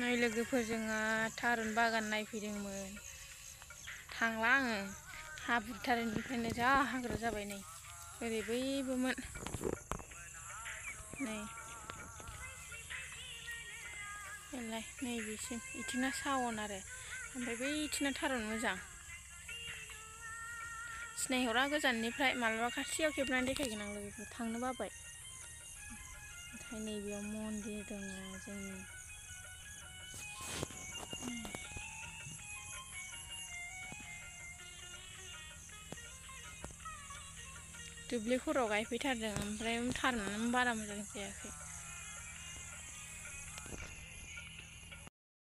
नै लोगोफोरजों थारुन बागान नायफैदोंमोन। थांला आङो हाब्रु थारुननिफ्रायनो जा हाग्रा जाबाय नै ओरै बैबोमोन नै बेलाय नैबेसिम इथिंना सावन आरो ओमफ्राय बैथिंना थारुन मोजां सिनायहरा गोजाननिफ्राय मालाबा खाथियाव खेबनानै देखायगोन आं लोगोफोर थांनो बाबाय। ओमफ्राय नैबेयाव मन्दिर दङ जोंनि दुब्लि खराव गायफैथारदों ओमफ्राय थारुनानो बारा मोजां जायाखै।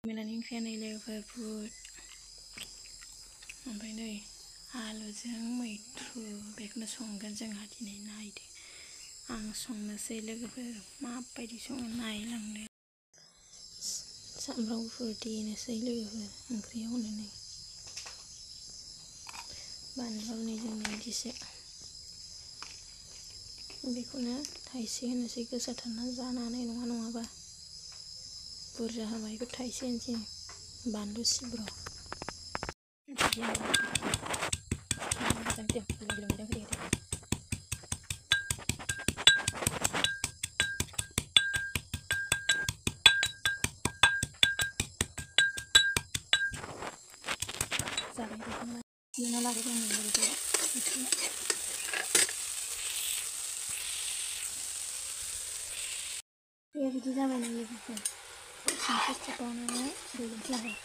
मोनानि ओंख्रिया नै लोगोफोर बुट ओमफ्राय नै आलुजों मैथ्रु बेखौनो संगोन जोंहा दिनै नायदो आं संनोसै लोगोफोर माबायदि सङो नायलांदो। सामब्राम गुफुर देनोसै लोगोफोर ओंख्रियाव होनानै बानलुआव नै जोंना इदिसो बेखौनो थाइसे होनोसै गोसाथारना जानो हानाय नङा नङाबा बुरजा होबा बेखौ थाइसे होनसै बानलु सिब्र' जाबाय बेखौनो नुना लाग्रोनांगौ बेखौ बिदि जाबाय ना लोगोफोर संख्रि बावनानै दैजों लाबाय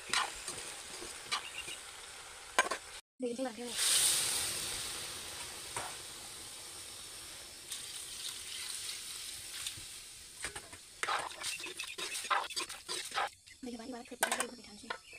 दैजों लाबाय दै होबाय एबार खोबनानै दै होबाय थानोसै